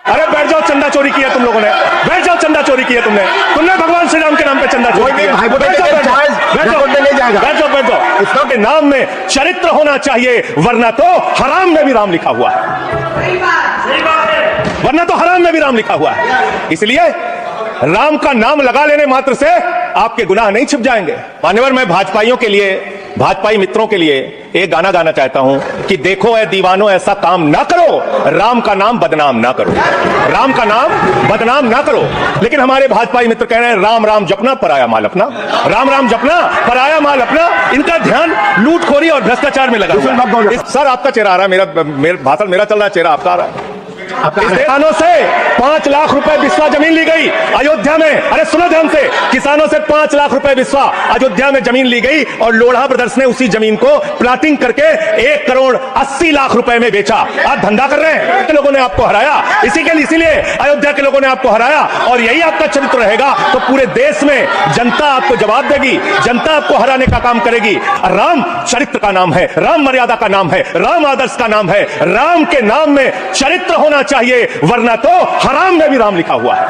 अरे बैठ जाओ, चंदा चोरी किया तुम लोगों ने, बैठ जाओ, चंदा चोरी किया तुमने भगवान श्री राम के नाम पे चंदा चोरी किया। बैठ जाओ, बैठ जाओ। इसके नाम में चरित्र होना चाहिए, वरना तो हराम में भी राम लिखा हुआ है, वरना तो हराम में भी राम लिखा हुआ है। इसलिए राम का नाम लगा लेने मात्र से आपके गुनाह नहीं छिप जाएंगे। मान्यवर, मैं भाजपाइयों के लिए, भाजपाई मित्रों के लिए एक गाना गाना चाहता हूं कि देखो ऐ दीवानों ऐसा काम ना करो, राम का नाम बदनाम ना करो, राम का नाम बदनाम ना करो। लेकिन हमारे भाजपाई मित्र कह रहे हैं राम राम जपना पराया माल अपना, राम राम जपना पराया माल अपना। इनका ध्यान लूटखोरी और भ्रष्टाचार में लगा हुआ है। सर आपका चेहरा आ रहा है, मेरा भाषण मेरा चल रहा है, चेहरा आपका आ रहा है। किसानों से 5 लाख रुपए बिस्वा जमीन ली गई अयोध्या में। अरे सुनो ध्यान से, किसानों से 5 लाख रुपए बिस्वा अयोध्या में जमीन ली गई और लोढ़ा ब्रदर्स ने उसी जमीन को प्लाटिंग करके 1 करोड़ 80 लाख रुपए में बेचा। आप धंधा कर रहे हैं, लोगों ने आपको हराया, इसीलिए अयोध्या के लोगों ने आपको हराया। और यही आपका चरित्र रहेगा तो पूरे देश में जनता आपको जवाब देगी, जनता आपको हराने का काम करेगी। राम चरित्र का नाम है, राम मर्यादा का नाम है, राम आदर्श का नाम है। राम के नाम में चरित्र होना चाहिए, वरना तो हराम में भी राम लिखा हुआ है,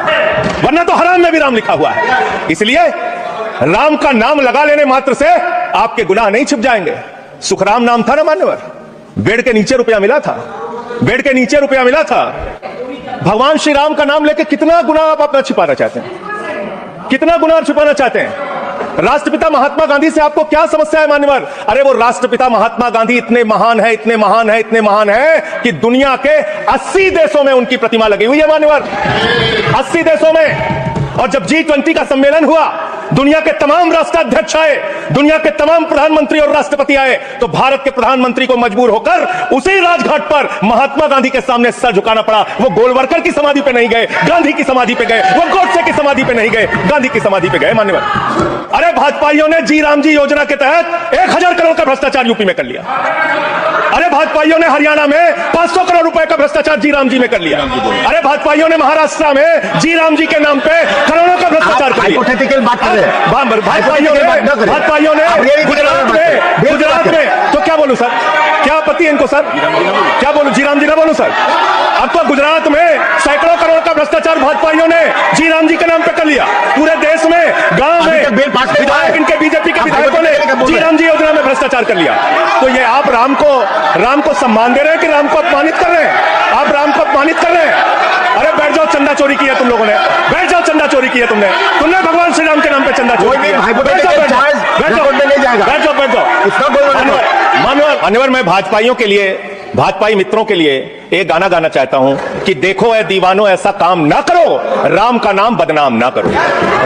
वरना तो हराम में भी राम लिखा हुआ है। इसलिए राम का नाम लगा लेने मात्र से आपके गुनाह नहीं छिप जाएंगे। सुखराम नाम था ना मान्यवर, बेड के नीचे रुपया मिला था, बेड के नीचे रुपया मिला था। भगवान श्री राम का नाम लेके कितना गुनाह आप अपना छिपाना चाहते हैं, कितना गुनाह छिपाना चाहते हैं। राष्ट्रपिता महात्मा गांधी से आपको क्या समस्या है मान्यवर? अरे वो राष्ट्रपिता महात्मा गांधी इतने महान है, इतने महान है, इतने महान है कि दुनिया के 80 देशों में उनकी प्रतिमा लगी हुई है मान्यवर, 80 देशों में। और जब G20 का सम्मेलन हुआ, दुनिया के तमाम राष्ट्राध्यक्ष आए, दुनिया के तमाम प्रधानमंत्री और राष्ट्रपति आए, तो भारत के प्रधानमंत्री को मजबूर होकर उसी राजघाट पर महात्मा गांधी के सामने सर झुकाना पड़ा। वो गोलवरकर की समाधि पे नहीं गए, गांधी की समाधि पे गए, वो गोडसे की समाधि पे नहीं गए, गांधी की समाधि पे गए मान्यवर। अरे भाजपाइयों ने जी राम जी योजना के तहत 1000 करोड़ का भ्रष्टाचार यूपी में कर लिया। अरे भाजपाइयों ने हरियाणा में 500 करोड़ रुपए का भ्रष्टाचार जी राम जी में कर लिया। अरे भाजपाइयों ने महाराष्ट्र में जी राम जी के नाम पे करोड़ों का भ्रष्टाचार कर लिया। भाजपाइयों ने गुजरात में तो क्या बोलूं सर, क्या आपत्ति है इनको सर, क्या बोलूं, जी राम जी ना बोलूं सर? अब तो गुजरात में सैकड़ों करोड़ का भ्रष्टाचार भाजपाइयों ने जी राम जी के नाम पे कर लिया। पूरे देश में, गांव में विधायक, इनके बीजेपी के विधायकों ने जी राम जी योजना में भ्रष्टाचार कर लिया। तो ये आप राम को सम्मान दे रहे हैं कि राम को अपमानित कर रहे हैं? आप राम को अपमानित कर रहे हैं। अरे बैठ जाओ, चंदा चोरी किया तुम लोगों ने, बैठ जाओ, चंदा चोरी किया तुमने भगवान श्री राम के नाम पे चंदा चोरी किया। बैठ जाओ। मान्यवर, मैं भाजपाइयों के लिए, भाजपाई मित्रों के लिए एक गाना गाना चाहता हूं कि देखो ऐ दीवानों ऐसा काम ना करो, राम का नाम बदनाम ना करो,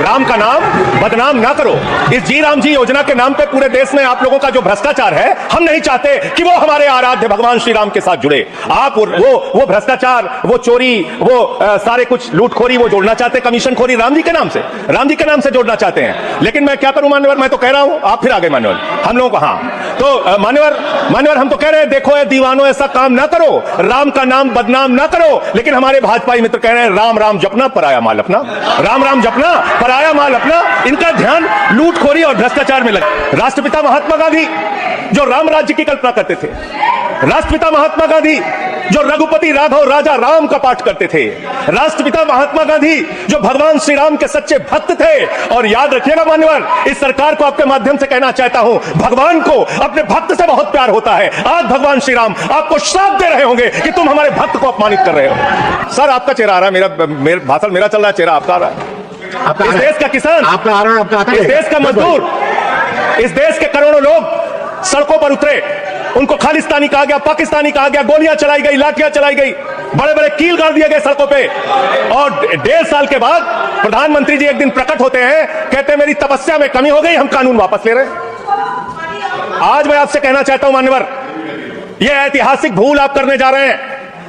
राम का नाम बदनाम ना करो। इस जी राम जी योजना के नाम पे पूरे देश में आप लोगों का जो भ्रष्टाचार है, हम नहीं चाहते कि वो हमारे आराध्य भगवान श्री राम के साथ जुड़े। आप वो भ्रष्टाचार, वो चोरी, वो सारे कुछ लूटखोरी वो जोड़ना चाहते, कमीशन खोरी राम जी के नाम से, राम जी के नाम से जोड़ना चाहते हैं। लेकिन मैं क्या करूं मान्यवर, मैं तो कह रहा हूं, आप फिर आ गए मान्यवर, हम लोगों को। हाँ तो मान्यवर हम तो कह रहे हैं देखो ऐ दीवानों ऐसा काम ना करो, राम का नाम बदनाम ना करो। लेकिन हमारे भाजपाई मित्र कह रहे हैं राम राम जपना पराया माल अपना, राम राम जपना पराया माल अपना। इनका ध्यान लूटखोरी और भ्रष्टाचार में लगा। राष्ट्रपिता महात्मा गांधी जो राम राज्य की कल्पना करते थे, राष्ट्रपिता महात्मा गांधी जो रघुपति राघव राजा राम का पाठ करते थे, राष्ट्रपिता महात्मा गांधी जो भगवान श्री राम के सच्चे भक्त थे। और याद रखिएगा मान्यवर, इस सरकार को आपके माध्यम से कहना चाहता हूं, भगवान को अपने भक्त से बहुत प्यार होता है। आज भगवान श्री राम आपको श्राप दे रहे होंगे कि तुम हमारे भक्त को अपमानित कर रहे हो। सर आपका चेहरा आ रहा है, मेरा भाषण मेरा चल रहा है, चेहरा आपका आ रहा है। इस देश का किसान आपका आ रहा है, इस देश का मजदूर, इस देश के करोड़ों लोग सड़कों पर उतरे, उनको खालिस्तानी कहा गया, पाकिस्तानी कहा गया, गोलियां चलाई गई, लाठियां चलाई गई, बड़े बड़े कील गाड़ दिए गए सड़कों पे। और 1.5 साल के बाद प्रधानमंत्री जी एक दिन प्रकट होते हैं, कहते हैं मेरी तपस्या में कमी हो गई, हम कानून वापस ले रहे हैं। आज मैं आपसे कहना चाहता हूं मान्यवर, यह ऐतिहासिक भूल आप करने जा रहे हैं,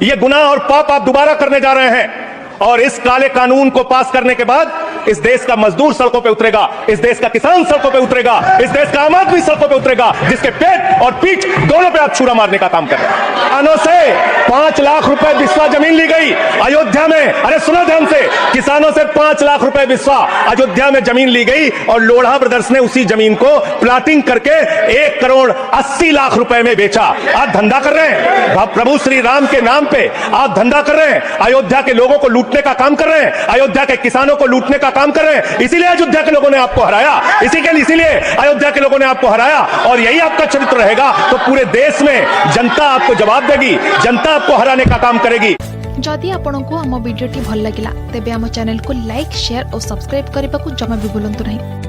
यह गुनाह और पाप आप दोबारा करने जा रहे हैं। और इस काले कानून को पास करने के बाद इस देश का मजदूर सड़कों पे उतरेगा, इस देश का किसान सड़कों पे उतरेगा, इस देश का आम आदमी सड़कों पे उतरेगा, जिसके पेट और पीठ दोनों पे आप छुरा मारने का काम कर रहे हैं। किसानों से 5 लाख रुपए बिस्वा जमीन ली गई अयोध्या में। अरे सुनो ध्यान से, किसानों से 5 लाख रुपए बिस्वा अयोध्या में जमीन ली गई और लोढ़ा ब्रदर्स ने उसी जमीन को प्लाटिंग करके 1 करोड़ 80 लाख रुपए में बेचा। आप धंधा कर रहे हैं प्रभु श्री राम के नाम पे, आप धंधा कर रहे हैं, अयोध्या के लोगों को लूटने का काम कर रहे हैं, अयोध्या के किसानों को लूटने का काम कर रहे हैं। इसीलिए अयोध्या के लोगों ने आपको हराया, इसीलिए अयोध्या के लोगों ने आपको हराया। और यही आपका चरित्र रहेगा तो पूरे देश में जनता आपको जवाब देगी, जनता आपको हराने का काम करेगी। जदि आपंक आम भिडी भल लगा तेब आम चैनल को लाइक, शेयर और सब्सक्राइब करने को जमा भी भूलु नहीं।